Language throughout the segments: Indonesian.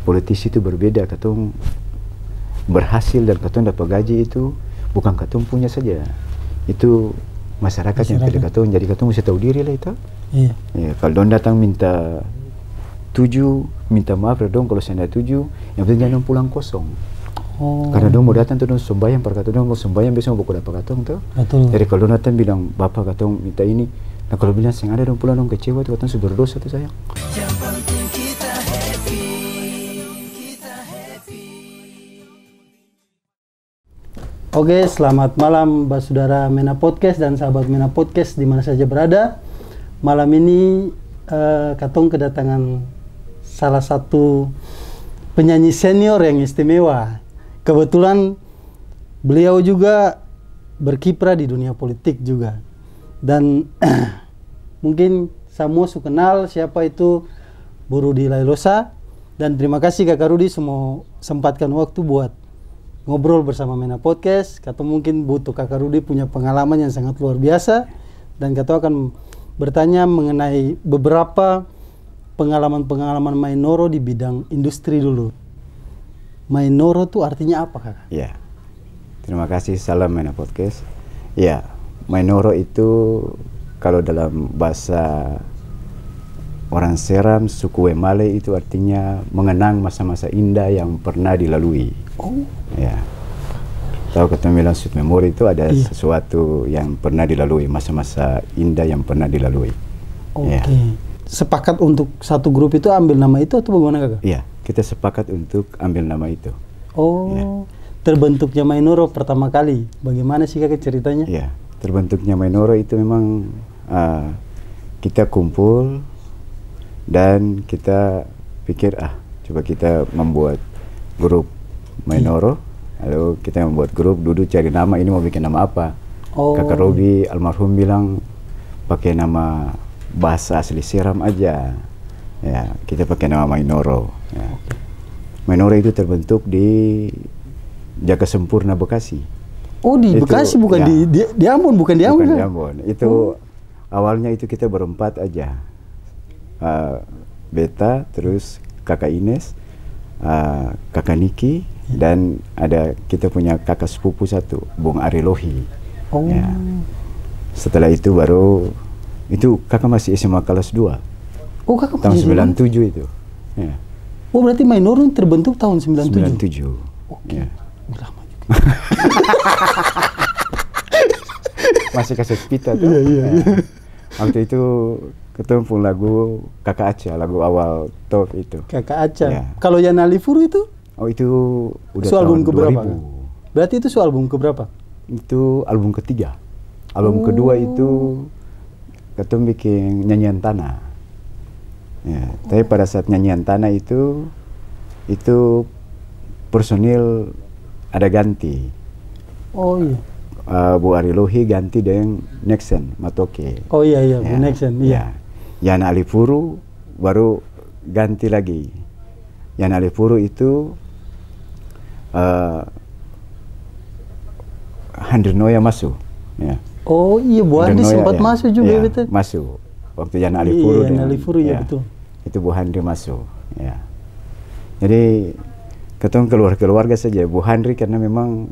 politisi itu berbeda. Katong berhasil dan katong dapat gaji itu bukan katong punya saja, itu masyarakat yang pilih katong. Jadi katong mesti tahu diri lah itu. Iya. Ya, kalau dong datang minta minta maaf lah dong kalau saya tidak tuju, yang penting jangan pulang kosong. Karena dong mau datang tuh dong sembahyang per katong, dong mau sembahyang biasa mau buku dapat katong tuh. Betul. Jadi kalau dong datang bilang bapak katong minta ini, nah kalau bilang sing ada dong pulang dong kecewa tuh katong sudah berdosa tuh sayang. Yang penting kita happy. Oke, selamat malam saudara Mena Podcast dan sahabat Mena Podcast di mana saja berada. Malam ini katong kedatangan salah satu penyanyi senior yang istimewa. Kebetulan beliau juga berkiprah di dunia politik juga. Dan mungkin semua sudah kenal siapa itu Bu Rudy Lailosa. Dan terima kasih Kakak Rudy semua sempatkan waktu buat ngobrol bersama Mena Podcast. Kata mungkin butuh Kakak Rudy punya pengalaman yang sangat luar biasa, dan kata akan bertanya mengenai beberapa pengalaman-pengalaman Mainoro di bidang industri dulu. Mainoro itu artinya apa, Kakak? Ya, terima kasih. Salam Mena Podcast. Ya, Mainoro itu kalau dalam bahasa orang Seram, suku Wemale, itu artinya mengenang masa-masa indah yang pernah dilalui. Ya, tahu ketemu bilang sweet memory itu ada sesuatu yang pernah dilalui, masa-masa indah yang pernah dilalui. Ya. Sepakat untuk satu grup itu ambil nama itu atau bagaimana, Kakak? Iya, kita sepakat untuk ambil nama itu. Ya. Terbentuknya Mainoro pertama kali, bagaimana sih Kakak ceritanya? Iya, terbentuknya Mainoro itu memang kita kumpul dan kita pikir coba kita membuat grup Mainoro. Lalu kita membuat grup, duduk cari nama, ini mau bikin nama apa. Kakak Rudy almarhum bilang pakai nama bahasa asli Seram aja. Ya, kita pakai nama Mainoro. Ya. Mainoro itu terbentuk di Jaga Sempurna, Bekasi. Di Bekasi, bukan ya, di Ambon, bukan di Ambon. Bukan di Ambon. Itu awalnya itu kita berempat aja. Beta, terus Kakak Ines, Kakak Niki, dan ada kita punya kakak sepupu satu, Bung Ari Lohi. Ya. Setelah itu baru itu kakak masih SMA kelas 2. Kakak tahun 97 itu. Ya. Berarti Mainoro terbentuk tahun 97. 97. Oke. Ya. Lama juga. Masih kaset pita tuh. Iya. Waktu itu ketemu pun lagu Kakak Aca, lagu awal top itu. Kakak Aca. Ya. Kalau Yana Lifuru itu? Itu udah album tahun keberapa? 2000. Berarti itu album keberapa? Itu album ketiga. Album kedua itu ketemu bikin Nyanyian Tanah. Ya, tapi pada saat Nyanyian Tanah itu personil ada ganti. Iya. Bu Ari Lohi ganti dengan Nexen Matoke. Iya, Bu Nexen. Iya. Yana Alifuru baru ganti lagi. Yana Alifuru itu Handrinoya masuk. Ya. Iya, Bu Handri sempat masuk juga, betul. Masuk. Waktu Yana Alifuru. Yana Alifuru, ya betul. Itu Bu Handri masuk. Ya. Jadi ketemu keluarga saja. Bu Handri karena memang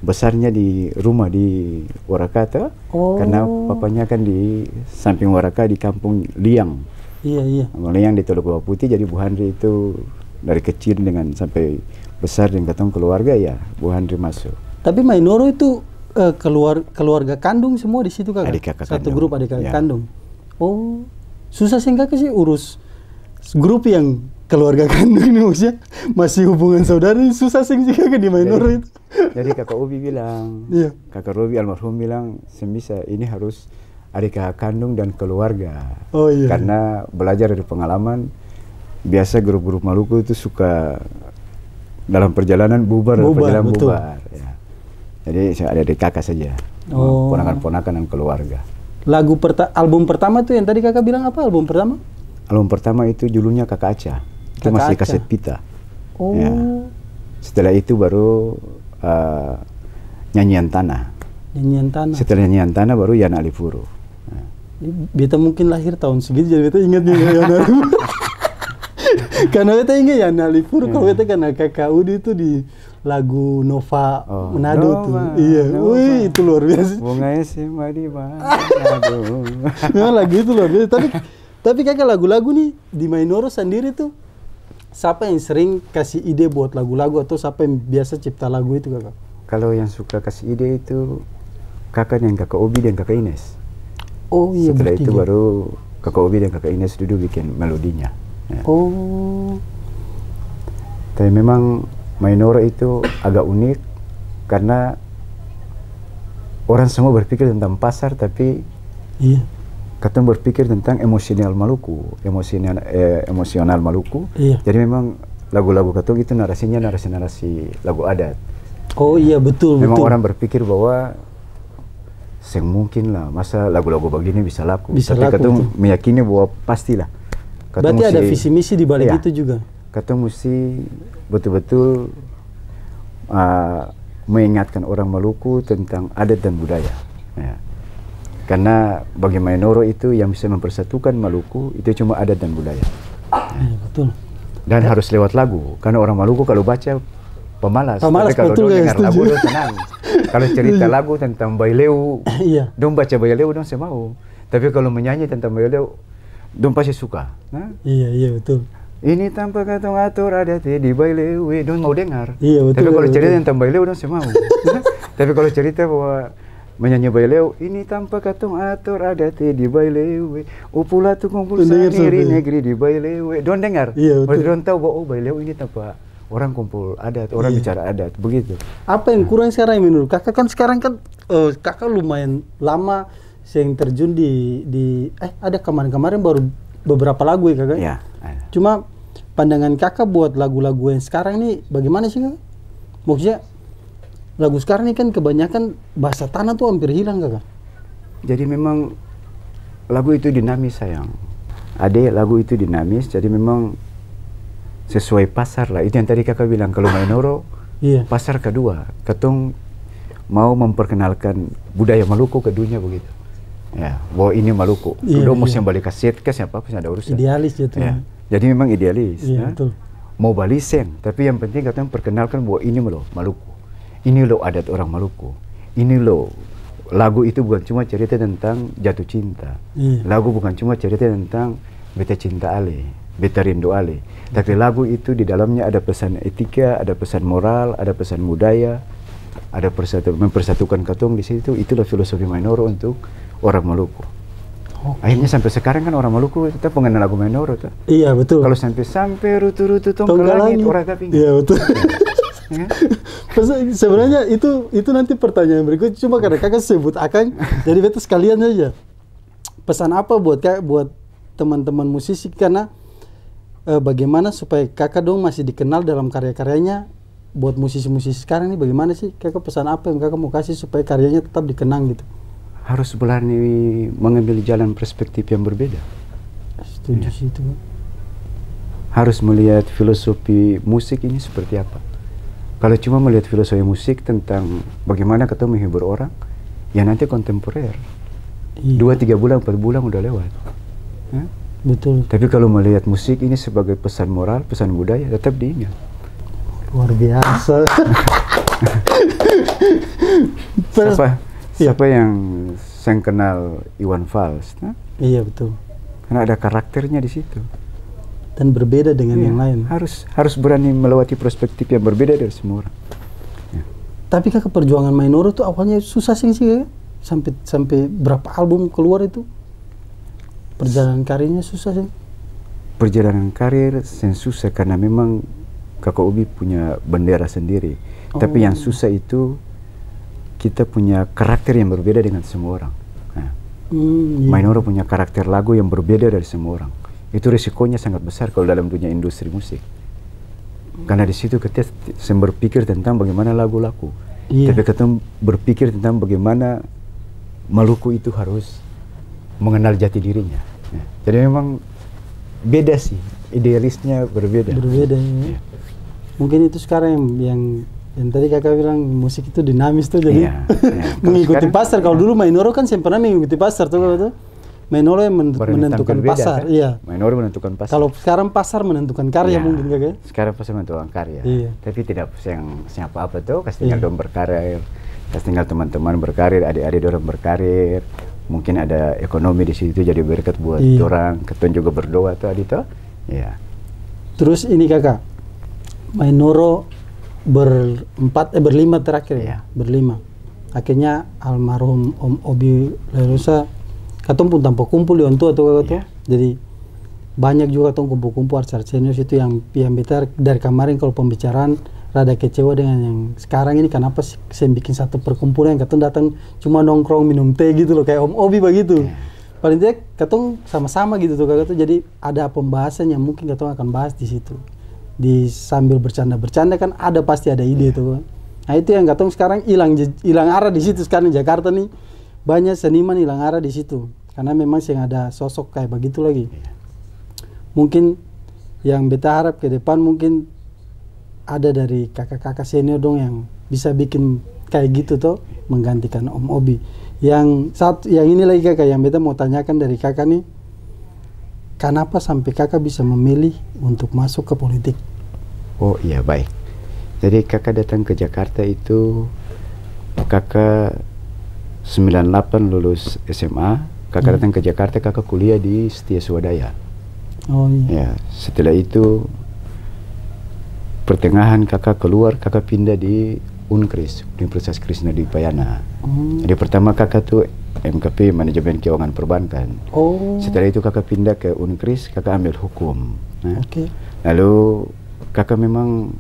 besarnya di rumah di Warakata, karena papanya kan di samping Waraka di kampung Liang. Iya. Liang di Teluk Bawah Putih. Jadi Bu Handri itu dari kecil dengan sampai besar dengan ketemu keluarga, ya Bu Handri masuk. Tapi Mainoro itu keluarga kandung semua di situ, Kakak? Adik kakak satu kandung. grup adik kakak kandung. Susah sih Kakak sih urus grup yang keluarga kandung ini, maksudnya masih hubungan saudara, susah sih Kakak di Mainoro itu. Jadi Kakak Ubi bilang, Kakak Ruby almarhum bilang, sebisa ini harus adik kakak kandung dan keluarga. Karena belajar dari pengalaman, biasa grup-grup Maluku itu suka dalam perjalanan bubar. Ya. Jadi saya ada di kakak saja, ponakan-ponakan dan keluarga. Album pertama tuh yang tadi Kakak bilang apa album pertama? Album pertama itu judulnya Kakak Aca. Itu masih kaset pita. Ya. Setelah itu baru Nyanyian Tanah. Setelah Nyanyian Tanah baru Yana Alifuru. Beta mungkin lahir tahun segitu, jadi beta ingat nih Yana Alifuru. Karena beta ingat ya Nalipur kalau beta kenal Kakak Udi itu di lagu Nova Manado tuh. Iya, wih itu luar biasa. Bunga SMA di Manado. Memang lagu itu luar biasa. Tapi Kakak lagu-lagu nih di Mainoro sendiri tuh, siapa yang sering kasih ide buat lagu-lagu atau siapa yang biasa cipta lagu itu Kakak? Kalau yang suka kasih ide itu Kakak Obi dan Kakak Ines. Oh iya. Setelah itu baru Kakak Obi dan Kakak Ines dulu bikin melodinya. Ya. Oh. Tapi memang Mainoro itu agak unik karena orang semua berpikir tentang pasar, tapi iya, katong berpikir tentang emosional Maluku. Iya. Jadi memang lagu-lagu katong itu narasinya narasi lagu adat. Oh iya, betul. Memang orang berpikir bahwa semungkin lah masa lagu-lagu begini bisa laku. Tapi katong meyakini bahwa pastilah. Berarti ada visi misi di balik itu juga. Katong mesti betul-betul mengingatkan orang Maluku tentang adat dan budaya. Ya. Karena bagi Mainoro itu yang bisa mempersatukan Maluku itu cuma adat dan budaya. Ya, betul. Dan harus lewat lagu, karena orang Maluku kalau baca pemalas, tapi kalau dengar lagu dong senang. Kalau cerita lagu tentang Baileu, dong baca Baileu dong saya mau. Tapi kalau menyanyi tentang Baileu, dong pasti suka. Nah? Iya betul. Ini tanpa katong atur adat di Baileu, dong mau dengar. Iya betul. Tapi kalau cerita tentang Baileu dong saya mau. Tapi kalau cerita bahwa menyanyi Baileu, ini tanpa katong atur adat di Baileu, upula tu kumpul sendiri negeri di Baileu, dong dengar. Iya betul. Dong tahu bahwa Baileu ini tanpa orang kumpul adat, orang bicara adat, begitu. Apa yang kurang sekarang menurut Kakak? Kan sekarang kan Kakak lumayan lama yang terjun di ada kemarin baru beberapa lagu ya Kakak? Iya. Cuma pandangan Kakak buat lagu-lagu yang sekarang nih bagaimana sih Kakak? Maksudnya lagu sekarang ini kan kebanyakan bahasa tanah tuh hampir hilang Kakak. Jadi memang lagu itu dinamis sayang. Lagu itu dinamis, jadi memang sesuai pasar lah. Itu yang tadi Kakak bilang, kalau Mainoro pasar kedua. Katong mau memperkenalkan budaya Maluku ke dunia begitu. Ya, bahwa ini Maluku. Udah mau yang balik kaset ke siapa pun ada urusan. Idealis gitu. Ya. Jadi memang idealis. Iya, betul. Mau baliseng, tapi yang penting katong perkenalkan bahwa ini loh Maluku. Ini loh adat orang Maluku. Ini loh lagu itu bukan cuma cerita tentang jatuh cinta. Lagu bukan cuma cerita tentang beta cinta ale, beta rindu ale. Tapi lagu itu di dalamnya ada pesan etika, ada pesan moral, ada pesan budaya, ada mempersatukan katong di situ. Itulah filosofi Mainoro untuk orang Maluku. Akhirnya sampai sekarang kan orang Maluku tetap mengenal lagu Mainoro tuh. Iya betul. Kalau sampai rutu-rutu tong ke langit orang tapi. Iya betul. Ya. Sebenarnya itu nanti pertanyaan berikut, cuma karena Kakak sebut Akang jadi beta sekalian aja pesan apa buat teman-teman musisi, karena bagaimana supaya Kakak dong masih dikenal dalam karya-karyanya. Buat musisi-musisi sekarang nih bagaimana sih Kakak, pesan apa yang Kakak mau kasih supaya karyanya tetap dikenang gitu? Harus berani mengambil jalan perspektif yang berbeda. Setuju sih itu. Harus melihat filosofi musik ini seperti apa. Kalau cuma melihat filosofi musik tentang bagaimana kita menghibur orang, ya nanti kontemporer. 2-3 bulan, 4 bulan udah lewat. Ya? Betul. Tapi kalau melihat musik ini sebagai pesan moral, pesan budaya, tetap diingat. Luar biasa. Siapa yang saya kenal Iwan Fals? Nah? Iya betul. Karena ada karakternya di situ. Dan berbeda dengan yang lain. Harus berani melewati perspektif yang berbeda dari semua orang. Ya. Tapi Kakak, perjuangan Mainoro tuh awalnya susah sih sampai berapa album keluar itu? Perjalanan karirnya susah sih. Perjalanan karir susah karena memang Kakak Ubi punya bendera sendiri. Tapi yang susah itu kita punya karakter yang berbeda dengan semua orang. Nah, Mainoro punya karakter lagu yang berbeda dari semua orang. Itu risikonya sangat besar kalau dalam dunia industri musik. Karena di situ kita berpikir tentang bagaimana lagu laku. Tapi kita berpikir tentang bagaimana Maluku itu harus mengenal jati dirinya. Ya. Jadi memang beda sih, idealisnya berbeda. Berbeda ya. Mungkin itu sekarang yang tadi Kakak bilang musik itu dinamis tuh, jadi mengikuti pasar. Kalau dulu Mainoro kan pernah mengikuti pasar tuh. Mainoro yang menentukan pasar, kan? iya. Mainoro menentukan pasar. Kalau sekarang pasar menentukan karya mungkin kakak. Sekarang pasar menentukan karya. Iya. Tapi tidak yang siapa apa tuh, kasih tinggal dong berkarir, kasih tinggal teman-teman berkarir, adik-adik orang berkarir. Mungkin ada ekonomi di situ jadi berkat buat orang. Ketua juga berdoa tuh Adito. Iya. Terus ini kakak, Mainoro berlima terakhir ya, berlima. Akhirnya almarhum Om Obi Lelusa, katong pun tanpa kumpul di tua tuh kakak tuh. Jadi banyak juga katong kumpul-kumpul artis senior itu yang betar dari kemarin kalau pembicaraan rada kecewa dengan yang sekarang ini. Kenapa saya bikin satu perkumpulan yang katong datang cuma nongkrong minum teh gitu loh kayak Om Obi begitu. Paling tidak katong sama-sama gitu tuh kakak tuh. Jadi ada pembahasan yang mungkin katong akan bahas di situ. Di sambil bercanda-bercanda kan ada pasti ada ide tuh. Nah itu yang katong sekarang hilang arah di situ sekarang Jakarta nih. Banyak seniman hilang arah di situ. Karena memang sih ada sosok kayak begitu lagi. Mungkin yang beta harap ke depan mungkin ada dari kakak-kakak senior dong yang bisa bikin kayak gitu tuh menggantikan Om Obi. Yang ini lagi kakak yang beta mau tanyakan dari kakak nih, kenapa sampai kakak bisa memilih untuk masuk ke politik? Oh iya baik. Jadi kakak datang ke Jakarta itu kakak 98 lulus SMA. Kakak datang ke Jakarta, kakak kuliah di Setia Swadaya. Oh iya. Ya, setelah itu pertengahan kakak keluar, kakak pindah di Unkris, Universitas Krishna Dipayana. Jadi pertama kakak tuh MKP, Manajemen Keuangan Perbankan. Setelah itu kakak pindah ke Unkris, kakak ambil hukum. Nah, lalu kakak memang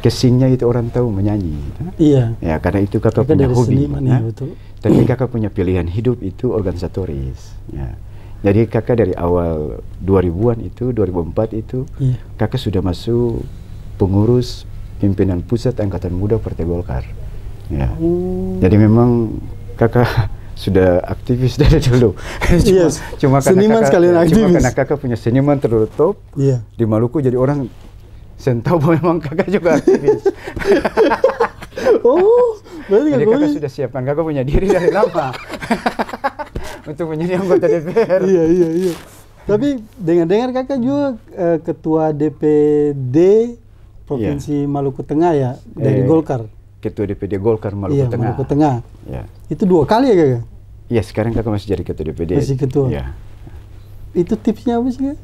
casingnya itu orang tahu menyanyi. Iya. Ya karena itu kakak punya hobi. Ya, betul. Tapi kakak punya pilihan hidup itu organisatoris. Ya. Jadi kakak dari awal 2000-an itu, 2004 itu, kakak sudah masuk pengurus pimpinan pusat Angkatan Muda Partai Golkar. Ya. Jadi memang kakak sudah aktivis dari dulu. cuma seniman sekalian aktivis. Cuma karena kakak punya seniman terlalu top di Maluku, jadi orang tahu bahwa memang kakak juga aktivis. Berarti jadi kakak sudah siapkan, kakak punya diri dari lama untuk menjadi anggota DPR. Iya. Tapi dengar kakak juga ketua DPD Provinsi Maluku Tengah ya, dari Golkar. Ketua DPD Golkar Maluku Tengah. Maluku Tengah. Ya. Itu 2 kali ya kakak? Iya, sekarang kakak masih jadi ketua DPD. Masih ketua. Ya. Itu tipsnya apa sih kak?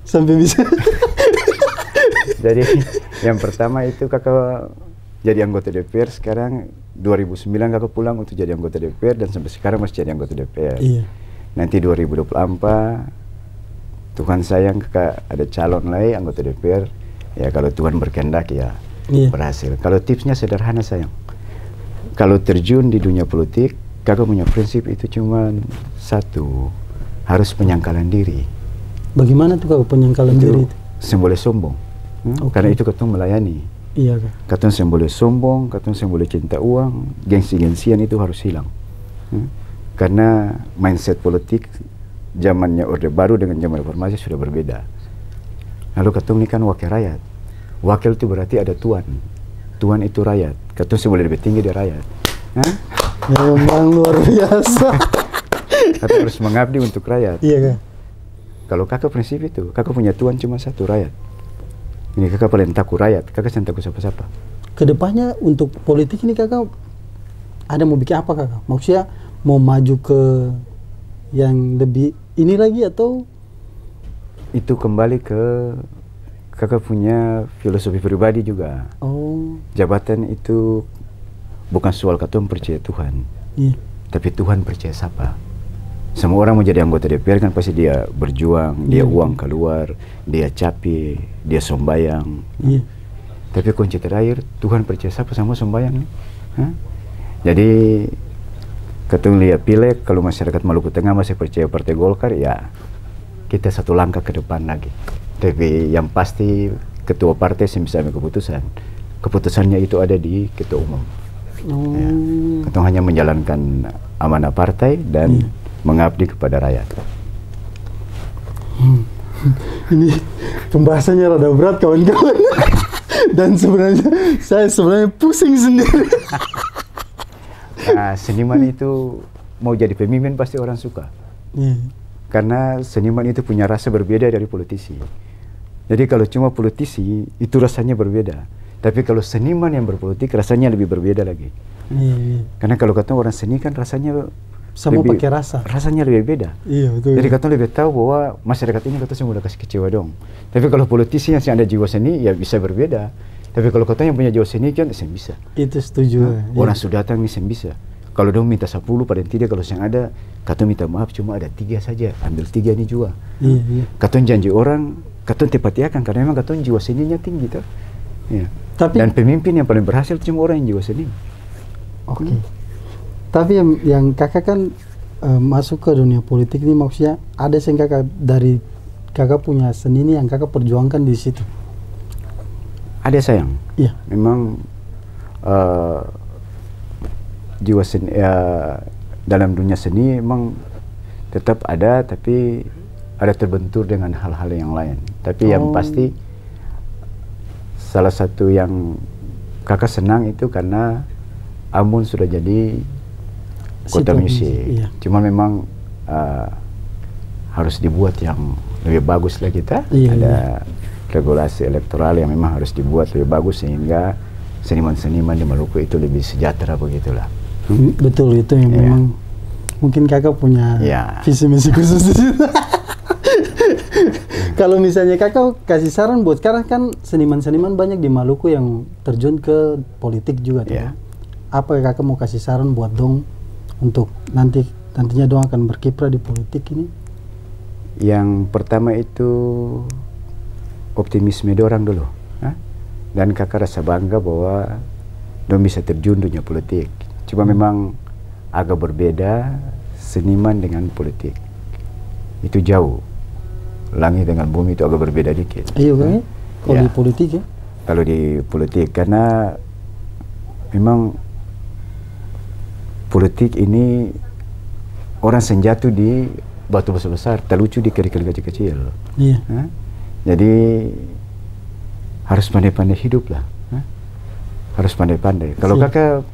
Sampai bisa. Jadi yang pertama itu kakak jadi anggota DPR. Sekarang 2009 kakak pulang untuk jadi anggota DPR dan sampai sekarang masih jadi anggota DPR. Iya. Nanti 2024 Tuhan sayang kakak ada calon lagi anggota DPR. Ya kalau Tuhan berkehendak ya berhasil. Kalau tipsnya sederhana sayang. Kalau terjun di dunia politik, kakak punya prinsip itu cuma satu, harus penyangkalan diri. Bagaimana tuh kakak penyangkalan diri itu? Boleh sombong. Karena itu katong melayani. Iya kak. Katong boleh sombong, katong boleh cinta uang, gengsi-gengsian itu harus hilang. Karena mindset politik zamannya Orde Baru dengan zaman reformasi sudah berbeda. Lalu katong ini kan wakil rakyat. Wakil itu berarti ada tuan. Tuan itu rakyat. Katong boleh lebih tinggi dari rakyat. Memang luar biasa. Katong harus mengabdi untuk rakyat. Iya kak. Kalau kakak prinsip itu, kakak punya tuan cuma satu, rakyat. Ini kakak paling takut rakyat, kakak jangan takut siapa-siapa. Kedepannya untuk politik ini kakak ada mau bikin apa kakak? Maksudnya mau maju ke yang lebih ini lagi atau? Itu kembali ke kakak punya filosofi pribadi juga. Jabatan itu bukan soal katong percaya Tuhan, tapi Tuhan percaya siapa. Semua orang mau jadi anggota DPR kan pasti dia berjuang, dia uang keluar, dia capek, dia sombayang. Tapi kunci terakhir, Tuhan percaya siapa sama sombayang. Jadi katong lihat pileg, kalau masyarakat Maluku Tengah masih percaya Partai Golkar, ya kita satu langkah ke depan lagi. Tapi yang pasti ketua partai yang bisa ambil keputusan. Keputusannya itu ada di ketua umum. Ya, katong hanya menjalankan amanah partai dan mengabdi kepada rakyat. Ini pembahasannya rada berat kawan-kawan. Dan saya sebenarnya pusing sendiri. Nah, seniman itu mau jadi pemimpin pasti orang suka. Karena seniman itu punya rasa berbeda dari politisi. Jadi kalau cuma politisi itu rasanya berbeda. Tapi kalau seniman yang berpolitik rasanya lebih berbeda lagi. Karena kalau kata orang seni kan rasanya sama pakai rasa. Rasanya lebih beda. Iya, betul. Jadi kata lebih tahu bahwa masyarakat ini kata semua udah kasih kecewa dong. Tapi kalau politisi yang ada jiwa seni ya bisa berbeda. Tapi kalau kata yang punya jiwa seni kan saya bisa. Itu setuju. Orang sudah datang nih saya bisa. Kalau dong minta 10 paling tidak kalau yang ada kata minta maaf cuma ada 3 saja. Ambil 3 ini juga. Kata janji orang, kata tepatiakan karena memang kata jiwa seninya tinggi tuh. Ya. Dan pemimpin yang paling berhasil cuma orang yang jiwa seni. Oke. Tapi yang kakak kan masuk ke dunia politik ini maksudnya ada yang kakak dari kakak punya seni ini yang kakak perjuangkan di situ. Ada sayang. Iya. Memang jiwa seni dalam dunia seni memang tetap ada tapi ada terbentur dengan hal-hal yang lain. Tapi yang pasti salah satu yang kakak senang itu karena Ambon sudah jadi kota musik. Iya. Cuma memang harus dibuat yang lebih bagus lah kita. Ada regulasi elektoral yang memang harus dibuat lebih bagus sehingga seniman-seniman di Maluku itu lebih sejahtera begitulah. Betul, itu yang memang mungkin kakak punya visi misi khusus di situ. Kalau misalnya kakak kasih saran buat sekarang kan seniman-seniman banyak di Maluku yang terjun ke politik juga, apa kakak mau kasih saran buat dong untuk nantinya dong akan berkiprah di politik ini? Yang pertama itu optimisme dorang dulu, dan kakak rasa bangga bahwa dong bisa terjun dunia politik. Cuma memang agak berbeda seniman dengan politik. Itu jauh. Langit dengan bumi itu agak berbeda dikit. Iya kan? Kalau di politik ya? Kalau di politik karena memang politik ini orang senjatuh di batu besar-besar, terlucu di kerikil kecil-kecil. Iya. Jadi harus pandai-pandai hidup lah. Harus pandai-pandai. Kalau kakak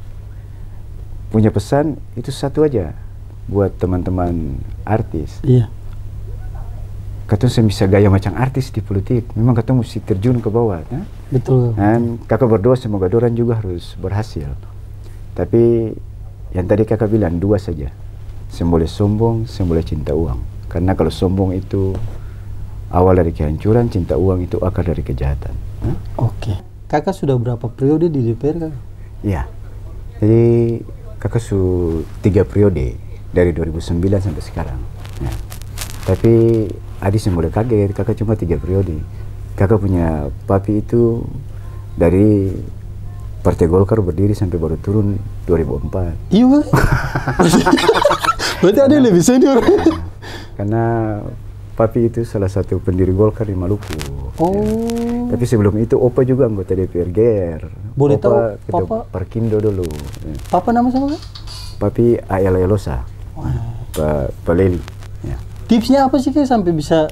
punya pesan itu satu aja buat teman-teman artis. Iya. Katong saya bisa gaya macam artis di politik. Memang katong mesti terjun ke bawah. Betul. Dan kakak berdoa semoga dorang juga harus berhasil. Tapi yang tadi kakak bilang 2 saja. Saya boleh sombong, saya boleh cinta uang. Karena kalau sombong itu awal dari kehancuran, cinta uang itu akar dari kejahatan. Oke. Kakak sudah berapa periode di DPR kakak? Iya. Jadi kakak sudah 3 periode dari 2009 sampai sekarang. Ya. Tapi adik saya mulai kaget, kakak cuma 3 periode. Kakak punya papi itu dari Partai Golkar berdiri sampai baru turun 2004. Iya. Berarti ada yang lebih senior. Karena papi itu salah satu pendiri Golkar di Maluku. Oh. Ya. Tapi sebelum itu Opa juga anggota DPR GR. Boleh Opa tahu Papa? Perkindo dulu. Papa nama sama kan? Papi Ayala Elosa. Pak Leli. Ya. Tipsnya apa sih kayak sampai bisa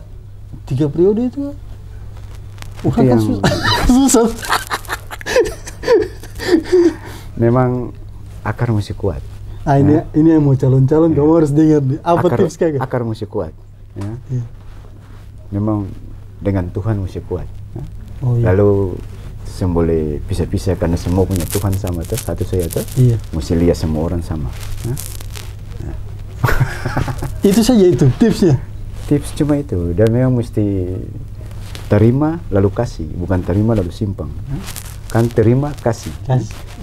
3 periode itu? Itu yang susah. Memang akar mesti kuat. Ini yang mau calon-calon kamu harus dengar nih. Apa tips kakak? Akar mesti kuat. Ya. Memang dengan Tuhan mesti kuat. Ya. Lalu boleh pisah-pisah karena semua punya Tuhan sama tuh, satu saja tuh. Mesti lihat semua orang sama. Ya. Ya. Itu saja itu tipsnya. Tips cuma itu, dan memang mesti terima lalu kasih, bukan terima lalu simpang. Ya. Kan terima kasih.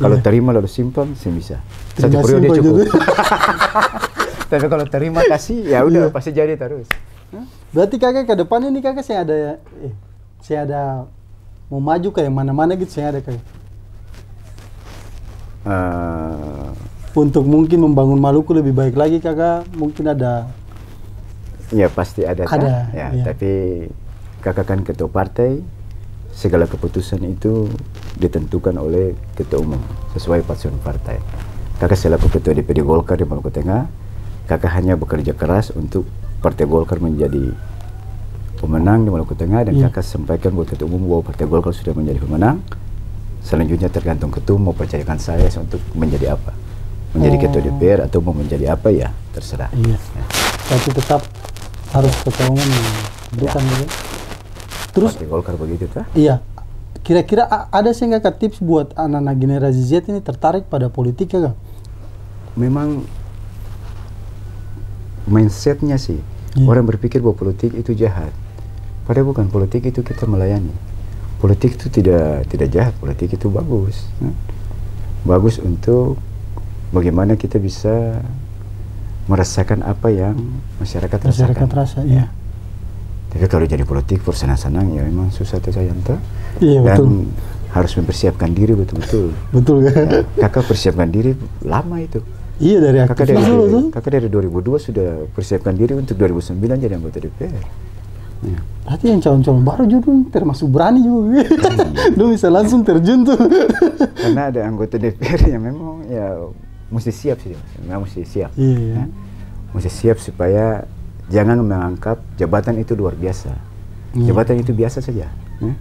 Kalau terima lalu simpang, saya bisa. Satu periode cukup. Tapi kalau terima kasih, ya udah pasti jadi terus. Berarti kakak ke depan ini kakak saya ada mau maju kayak mana-mana gitu, saya ada kayak untuk mungkin membangun Maluku lebih baik lagi kakak, mungkin ada. Ya pasti ada. Ya. Tapi kakak kan ketua partai. Segala keputusan itu ditentukan oleh ketua umum sesuai patsun partai. Kakak selaku ketua DPD Golkar di Maluku Tengah, kakak hanya bekerja keras untuk Partai Golkar menjadi pemenang di Maluku Tengah, dan kakak sampaikan buat ketua umum bahwa Partai Golkar sudah menjadi pemenang. Selanjutnya tergantung ketua mau percayakan saya untuk menjadi apa, menjadi ketua DPR atau mau menjadi apa ya terserah. Ya. tapi tetap harus ketua umum tentukan gitu. Terus Partai Golkar begitu tuh. iya, kira-kira ada sih nggak Kak, tips buat anak-anak generasi Z ini tertarik pada politik ya Kak? Memang mindsetnya sih orang berpikir bahwa politik itu jahat. Padahal bukan, politik itu kita melayani. Politik itu tidak jahat, politik itu bagus. Bagus untuk bagaimana kita bisa merasakan apa yang masyarakat rasakan. Rasa, iya. Tapi kalau jadi politik bersenang-senang ya memang susah tuh saya entah. Iya, Dan betul. harus mempersiapkan diri betul-betul. Betul ya. Kakak persiapkan diri lama itu. Iya, dari aktivis dulu tuh. Kakak dari 2002 sudah persiapkan diri untuk 2009 jadi anggota DPR. Ya. Berarti yang calon-calon baru juga termasuk berani juga. Lu bisa langsung terjun tuh. Karena ada anggota DPR yang memang ya mesti siap sih, memang mesti siap. Iya. Ya. Mesti siap supaya jangan menganggap jabatan itu luar biasa. Jabatan itu biasa saja. Ya.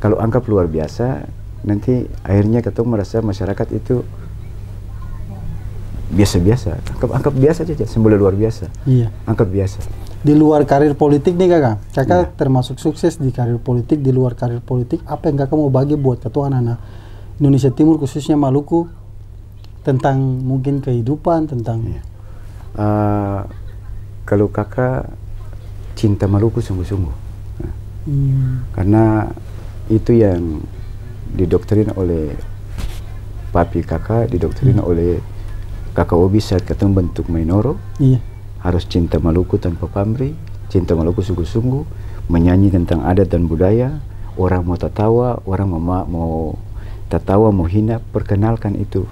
Kalau anggap luar biasa, nanti akhirnya ketemu merasa masyarakat itu biasa-biasa. Anggap biasa saja, semboleh luar biasa. Iya. Anggap biasa. Di luar karir politik nih kakak termasuk sukses di karir politik. Di luar karir politik, apa yang kakak mau bagi buat ketua anak-anak Indonesia Timur khususnya Maluku tentang mungkin kehidupan, tentang kalau kakak cinta Maluku sungguh-sungguh. Karena itu yang didoktrin oleh papi kakak, didoktrin oleh kakak Obi saat ketemu bentuk Mainoro. Iya. Harus cinta Maluku tanpa pamrih, cinta Maluku sungguh-sungguh, menyanyi tentang adat dan budaya. Orang mau tertawa, orang mau tertawa, mau hina, perkenalkan itu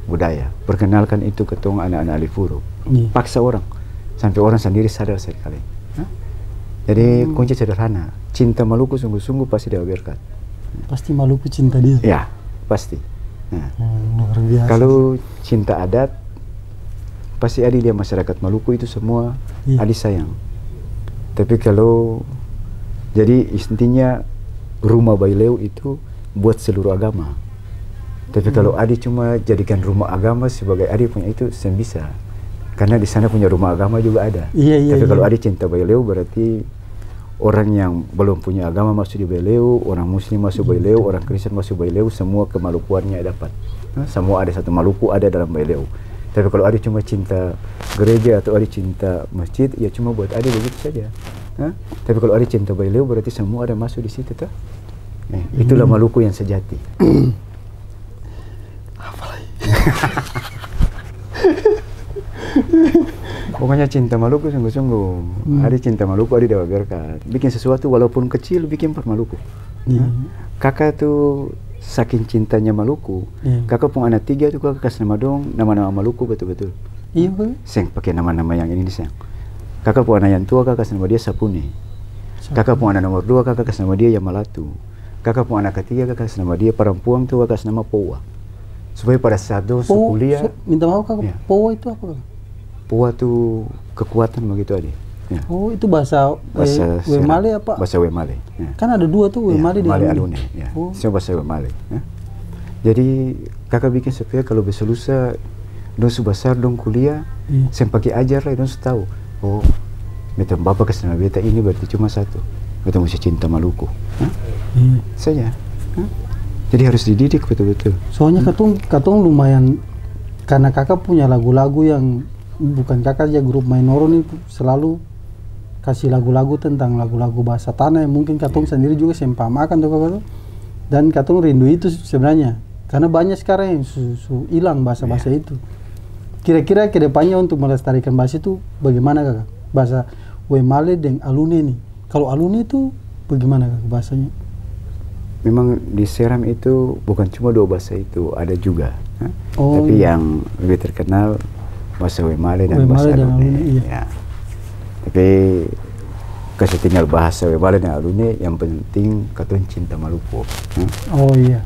budaya, perkenalkan itu ke tong anak-anak Alifuru. Paksa orang, sampai orang sendiri sadar sekali. Jadi kunci sederhana, cinta Maluku sungguh-sungguh pasti dia berkat. Pasti Maluku cinta dia. Ya, pasti. Luar biasa. Kalau cinta adat, pasti ada dia masyarakat Maluku itu semua adi sayang. Tapi kalau jadi intinya rumah Baileu itu buat seluruh agama. Tapi kalau adi cuma jadikan rumah agama sebagai adi punya itu sen bisa. Karena di sana punya rumah agama juga ada. Tapi kalau adi cinta Baileu berarti orang yang belum punya agama masuk di Baileu, orang Muslim masuk Baileu, orang Kristen masuk Baileu, semua kemalukuannya dapat. Semua ada satu Maluku ada dalam Baileu. Tapi kalau ada cuma cinta gereja atau ada cinta masjid, ya cuma buat ada begitu saja. Tapi kalau ada cinta Baileu berarti semua ada masuk di situ tuh. Itulah Maluku yang sejati. Pokoknya cinta Maluku sungguh-sungguh. Ada cinta Maluku, ada Dewa berkat. Bikin sesuatu walaupun kecil, bikin per Maluku. Kakak tuh saking cintanya Maluku, kakak pun anak 3 tuh kakak kasih nama dong, nama-nama Maluku betul-betul. Iya Pak. Seng pakai nama-nama yang ini seng. Kakak pun anak yang tua kakak kasih nama dia Sapune. Kakak pun anak nomor 2 kakak kasih nama dia Yamalatu. Kakak pun anak ketiga kakak kasih nama dia Parampuang tuh kakak kasih nama Powa. Supaya pada saat dosa kuliah. Minta maaf kakak, Powa itu apa? Powa tuh kekuatan begitu aja. Ya. Oh itu bahasa Wemale apa? Bahasa Wemale. Ya. Kan ada 2 tuh, Wemale dan Alune. Ya. Semua bahasa Wemale. Ya. Jadi kakak bikin supaya kalau besok lusa dong besar dong kuliah, saya pakai ajar lah dong tahu. Oh, betul bapak kasih nama beta ini berarti cuma satu. Beta mesti cinta Maluku. Saja. Jadi harus dididik betul-betul. Soalnya katong lumayan karena kakak punya lagu-lagu yang bukan kakak aja, grup Mainoro nih selalu kasih lagu-lagu tentang lagu-lagu bahasa tanah yang mungkin katong sendiri juga sempamakan tuh kakak tuh. Dan katong rindu itu sebenarnya karena banyak sekarang yang hilang bahasa-bahasa itu. Kira-kira kedepannya untuk melestarikan bahasa itu bagaimana kakak? Bahasa Wemale dan Alune nih. Kalau Alune itu bagaimana kakak bahasanya? Memang di Seram itu bukan cuma 2 bahasa itu, ada juga. Tapi yang lebih terkenal bahasa Wemale dan bahasa Alune. Ya. Tapi kasih tinggal bahasa Wemale dan Alune, yang penting katun cinta Maluku. Oh iya.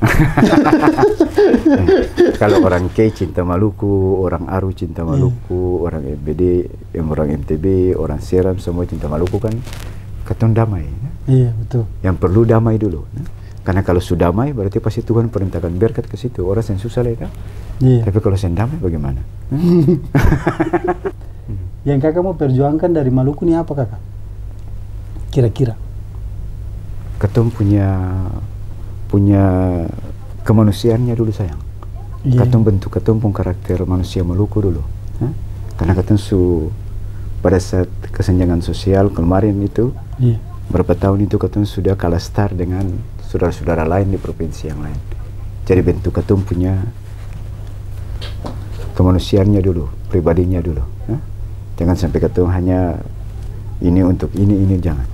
Kalau orang K cinta Maluku, orang Aru cinta Maluku, orang MBD, orang MTB, orang Seram semua cinta Maluku kan katun damai. Iya betul. Yang perlu damai dulu. Karena kalau sudah damai berarti pasti Tuhan perintahkan berkat ke situ. Orang yang susah lah kan. Tapi kalau saya damai bagaimana? Yang kakak mau perjuangkan dari Maluku ini apa kakak? Kira-kira? Katong punya kemanusiaannya dulu sayang. Katong bentuk katong pun karakter manusia Maluku dulu. Karena katong pada saat kesenjangan sosial kemarin itu, berapa tahun itu katong sudah kalah start dengan saudara-saudara lain di provinsi yang lain. Jadi bentuk katong punya kemanusiaannya dulu, pribadinya dulu. Jangan sampai katong hanya ini untuk ini jangan.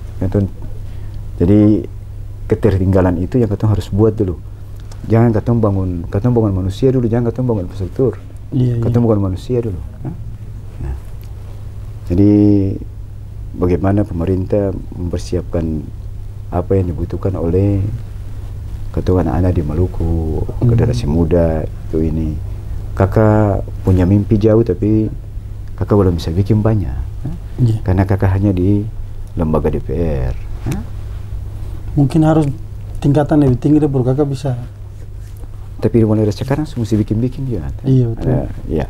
Jadi ketertinggalan itu yang katong harus buat dulu. Jangan katong bangun manusia dulu, jangan katong bangun infrastruktur. Katong bangun manusia dulu. Jadi bagaimana pemerintah mempersiapkan apa yang dibutuhkan oleh katong anak-anak di Maluku, generasi muda itu ini. Kakak punya mimpi jauh tapi kakak belum bisa bikin banyak. Karena kakak hanya di lembaga DPR. Mungkin harus tingkatan lebih tinggi deh baru kakak bisa. Tapi mulai dari sekarang mesti bikin-bikin juga. Iya betul. Iya.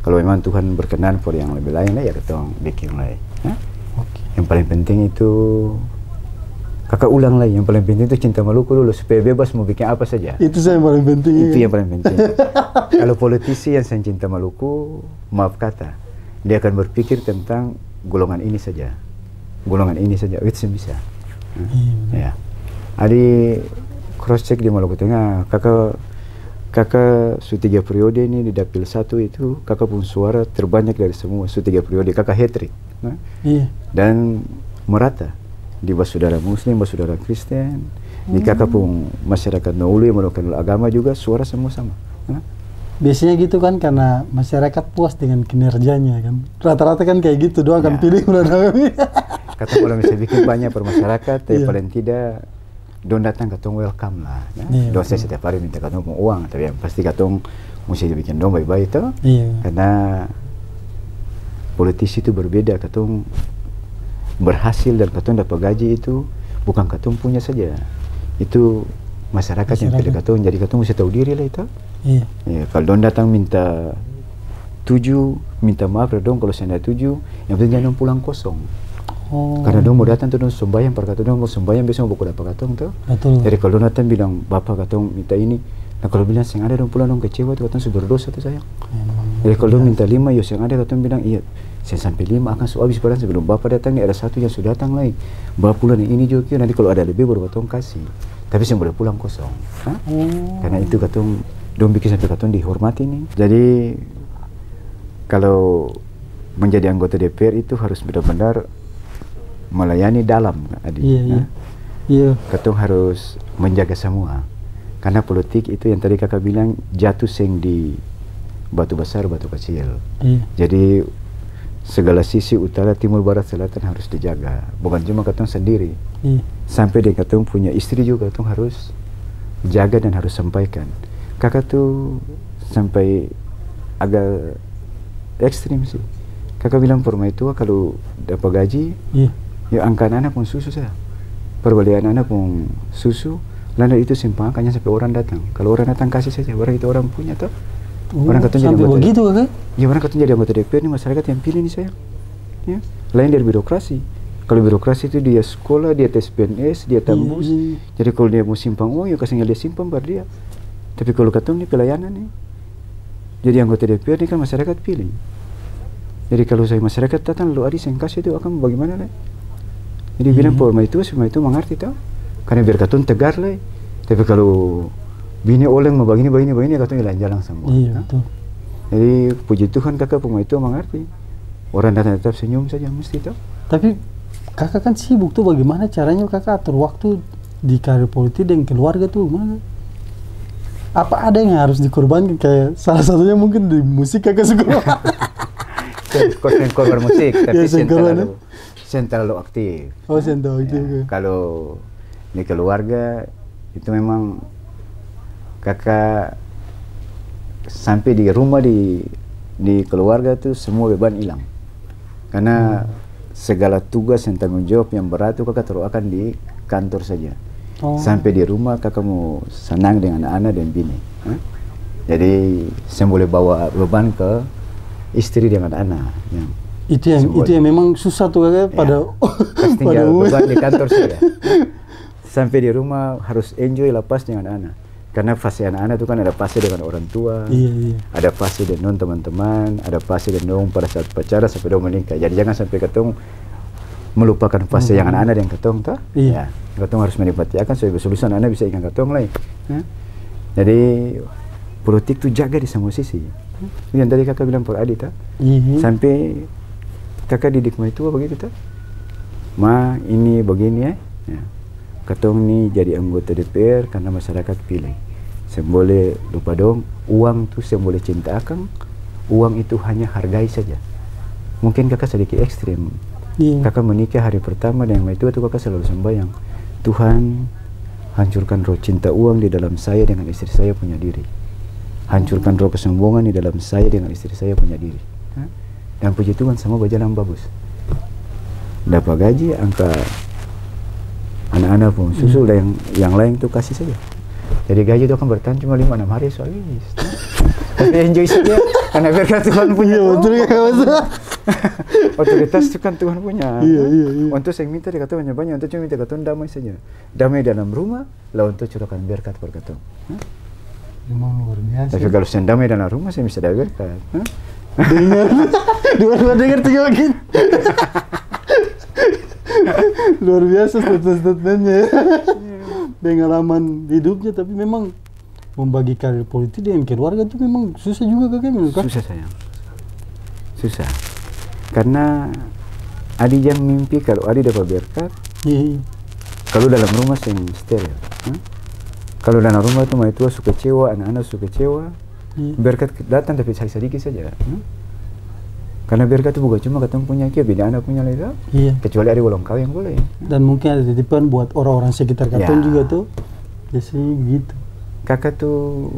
Kalau memang Tuhan berkenan for yang lebih lain lah ya kita bikin lah. Yang paling penting itu kakak ulang lah. Yang paling penting itu cinta Maluku dulu supaya bebas mau bikin apa saja. Itu yang paling penting. Itu yang paling penting. Kalau politisi yang sayang cinta Maluku, maaf kata, dia akan berpikir tentang golongan ini saja. Golongan ini saja. Itu bisa. Ya. Adi cross check di Maluku Tengah. Kakak su 3 periode ini di Dapil 1 itu kakak pun suara terbanyak dari semua su 3 periode. Kakak hat-trick. Dan merata di saudara Muslim, saudara Kristen. Di kakak pun masyarakat Naulu yang melakukan agama juga suara semua sama. Biasanya gitu kan karena masyarakat puas dengan kinerjanya kan. Rata-rata kan kayak gitu doang akan pilih Kata kalau bisa bikin banyak per masyarakat, tapi paling tidak don datang katong welcome lah. Don saya setiap hari minta katong uang, tapi yang pasti katong mesti dibikin don baik-baik itu. Karena politisi itu berbeda, katong berhasil dan katong dapat gaji itu bukan katong punya saja. Itu masyarakat yang pilih katong, jadi katong mesti tahu diri lah itu. Kalau don datang minta 7, minta maaf dong kalau saya tidak 7, yang penting jangan pulang kosong. Karena dong mau datang tuh dong sembahyang per katong, dong mau sembahyang biasanya mau buku dapat katong tuh. Jadi kalau datang bilang bapak katong minta ini, nah kalau bilang yang ada dong pulang dong kecewa tuh katong sudah berdosa tuh sayang. Jadi kalau dong minta 5, ya yang ada katong bilang iya saya sampai 5 akan habis barang sebelum bapak datang nih ada 1 yang sudah datang lagi. Bapak pulang yang ini juga nanti kalau ada lebih baru katong kasih. Tapi saya boleh pulang kosong. Karena itu katong dong bikin sampai katong dihormati nih. Jadi kalau menjadi anggota DPR itu harus benar-benar melayani dalam, Adi. Katong harus menjaga semua. Karena politik itu yang tadi kakak bilang jatuh seng di batu besar, batu kecil. Jadi segala sisi utara, timur, barat, selatan harus dijaga. Bukan cuma katong sendiri. Sampai dia katong punya istri juga katong harus jaga dan harus sampaikan. Kakak tuh sampai agak ekstrim sih. Kakak bilang perma itu kalau dapat gaji, ya angkat anak pun susu saya. Perbelian anak pun susu, lalu itu simpangkannya sampai orang datang. Kalau orang datang kasih saja, barang itu orang punya tuh. Orang katong jadi anggota begitu kan? Ya orang katong jadi anggota DPR ini masyarakat yang pilih nih saya. Ya. Lain dari birokrasi. Kalau birokrasi itu dia sekolah, dia tes PNS, dia tembus. Jadi kalau dia mau simpang uang, ya kasihnya dia simpang bar dia. Tapi kalau katong ini pelayanan nih. Jadi anggota DPR ini kan masyarakat pilih. Jadi kalau saya masyarakat datang lalu adi saya kasih itu akan bagaimana lah? Jadi bilang forma itu semua itu mengerti tau? Karena biar katun tegar lah. Tapi kalau bini oleng mau begini katun jalan-jalan semua. Jadi puji Tuhan kakak forma itu mengerti. Orang datang tetap senyum saja mesti tau. Tapi kakak kan sibuk tuh, bagaimana caranya kakak atur waktu di karir politik dan keluarga tuh gimana? Apa ada yang harus dikorbankan kayak salah satunya mungkin di musik kakak suka. Korban musik, tapi saya terlalu aktif. Oh, saya terlalu aktif. Ya, kalau di keluarga itu memang kakak sampai di rumah di keluarga tuh semua beban hilang. Karena segala tugas dan tanggung jawab yang berat itu kakak terus akan di kantor saja. Sampai di rumah kakak mau senang dengan anak-anak dan bini. Jadi saya boleh bawa beban ke istri dengan anak. Itu yang memang susah tuh kakak pada tinggal beban di kantor saja. Sampai di rumah harus enjoy lepas dengan anak. Karena fase anak-anak itu kan ada fase dengan orang tua, ada fase dengan teman-teman, ada fase dengan pada saat pacaran sampai dong menikah. Jadi jangan sampai ketong melupakan fase yang anak-anak yang ketong toh. Ya, ketong harus menikmati akan supaya besok anak bisa ingat ketong lain. Jadi politik itu jaga di semua sisi. Yang tadi kakak bilang por Adi toh. Sampai kakak didik ma itu begitu toh. Ma ini begini ya. Ketong nih jadi anggota DPR karena masyarakat pilih. Boleh lupa dong, uang tuh boleh cinta akang, uang itu hanya hargai saja. Mungkin kakak sedikit ekstrim. Kakak menikah hari pertama dengan itu kakak selalu sembahyang, Tuhan hancurkan roh cinta uang di dalam saya dengan istri saya punya diri. Hancurkan roh kesombongan di dalam saya dengan istri saya punya diri. Dan puji Tuhan semua berjalan bagus. Dapat gaji, angka anak-anak pun susul dan yang lain tuh kasih saja. Jadi gaji itu akan bertahan cuma 5-6 hari habis. Tapi enjoy saja karena berkat Tuhan punya. Betul ya masalah. Otoritas itu kan Tuhan punya. Untuk saya minta dia kata banyak, untuk cuma minta kata damai saja. Damai dalam rumah, lah untuk curahkan berkat per kata. Memang luar biasa. Tapi kalau saya damai dalam rumah saya bisa ada berkat. Dengar, dengar tuh gini. Luar biasa statement-statementnya. Pengalaman hidupnya, tapi memang membagi karir politik dengan keluarga itu memang susah juga kakak. Susah sayang, susah. Karena Adi jangan mimpi kalau Adi dapat berkat. Kalau dalam rumah saya steril. Kalau dalam rumah itu mah tua suka kecewa, anak-anak suka kecewa. Berkat datang tapi sedikit saja. Karena berkat itu bukan cuma ketemu punya kia, beda anak punya lagi. Kecuali ada golong kau yang boleh. Dan mungkin ada titipan buat orang-orang sekitar katong juga tuh. Jadi begitu. Kakak tuh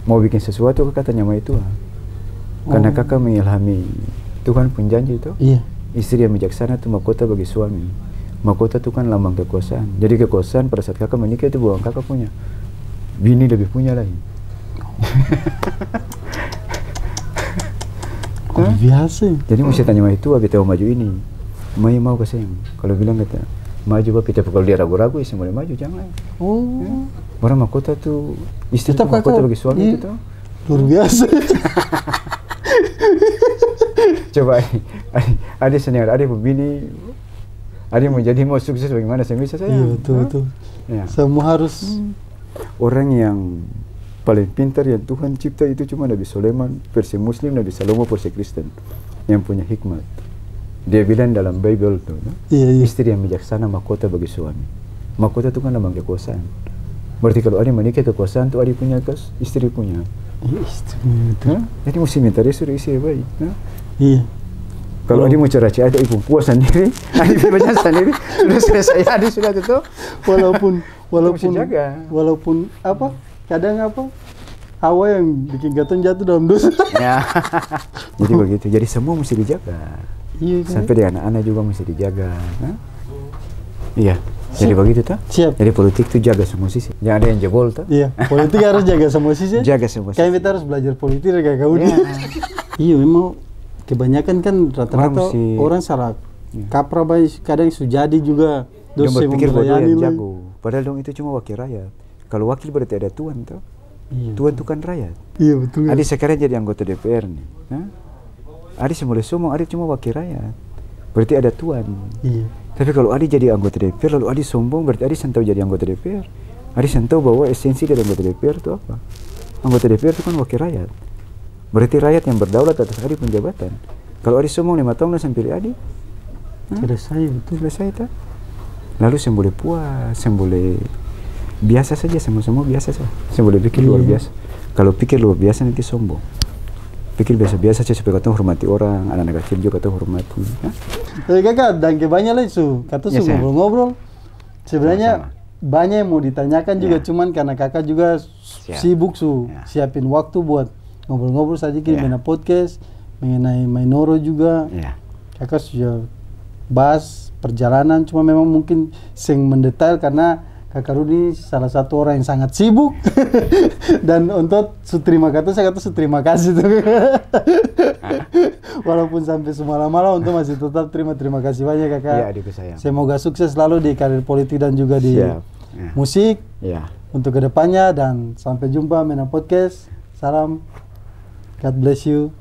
mau bikin sesuatu kakak tanya sama itu. Karena kakak mengilhami Tuhan pun janji itu. Istri yang bijaksana itu mahkota bagi suami. Mahkota itu kan lambang kekuasaan. Jadi kekuasaan pada saat kakak menikah itu bukan kakak punya. Bini lebih punya lagi. Biasa. Jadi mesti tanya sama itu, kita mau maju ini, mau ke sini. Kalau bilang kata maju apa kita kalau dia ragu-ragu ya boleh maju jangan. Orang mahkota tuh istri tetap mahkota bagi suami itu tuh. Luar biasa. Coba ada senior, ada pembini, ada mau jadi mau sukses bagaimana saya bisa saya. Iya betul. Semua harus orang yang paling pintar yang Tuhan cipta itu cuma Nabi Sulaiman versi Muslim, Nabi Salomo versi Kristen yang punya hikmat. Dia bilang dalam Bible tuh, istri yang bijaksana mahkota bagi suami. Mahkota itu kan lambang kekuasaan. Berarti kalau ada menikah kekuasaan tuh ada punya istri punya. Jadi mesti minta restu istri baik. Kalau ada mau cerah-cerah ada ibu puas sendiri, ada banyak sendiri, sudah selesai ada sudah itu. Walaupun apa? Kadang apa hawa yang bikin gaton jatuh dalam dosa. Jadi begitu. Jadi semua mesti dijaga. Sampai di anak-anak juga mesti dijaga. Iya. Jadi begitu tuh. Siap. Jadi politik itu jaga semua sisi. Jangan ada yang jebol tuh. Iya. Politik harus jaga semua sisi. Jaga semua sisi. Kayak kita harus belajar politik kayak kau ini. Iya memang kebanyakan kan rata-rata orang salah kaprah baik. Kadang sujadi juga. Dia berpikir bahwa dia yang jago. Padahal dong itu cuma wakil rakyat. Kalau wakil berarti ada Tuhan tuh. Tuhan itu kan rakyat. Iya betul. Adi sekarang jadi anggota DPR nih. Adi semula sombong, Adi cuma wakil rakyat. Berarti ada Tuhan. Tapi kalau Adi jadi anggota DPR lalu Adi sombong, berarti Adi sentau jadi anggota DPR. Adi sentau bahwa esensi dari anggota DPR itu apa? Anggota DPR itu kan wakil rakyat. Berarti rakyat yang berdaulat atas Adi pun jabatan. Kalau Adi sombong 5 tahun langsung pilih Adi. Selesai betul. Selesai tak? Lalu saya boleh puas, saya boleh biasa saja, semua biasa saja. Saya boleh pikir luar biasa. Kalau pikir luar biasa nanti sombong. Pikir biasa-biasa saja supaya kata hormati orang, anak-anak kecil juga kata hormati. Tapi kakak, dan banyak lah su, kata su ngobrol-ngobrol. Sebenarnya banyak yang mau ditanyakan juga, cuman karena kakak juga sibuk su, siapin waktu buat ngobrol-ngobrol saja di Mena Podcast mengenai Mainoro juga. Kakak sudah bahas perjalanan, cuma memang mungkin sing mendetail karena Kakak Rudi salah satu orang yang sangat sibuk dan untuk terima kata saya kata terima kasih tuh. Walaupun sampai semalam-malam untuk masih tetap terima kasih banyak kakak. Iya adikku sayang. Semoga sukses selalu di karir politik dan juga di musik untuk kedepannya, dan sampai jumpa Mena Podcast. Salam, God bless you.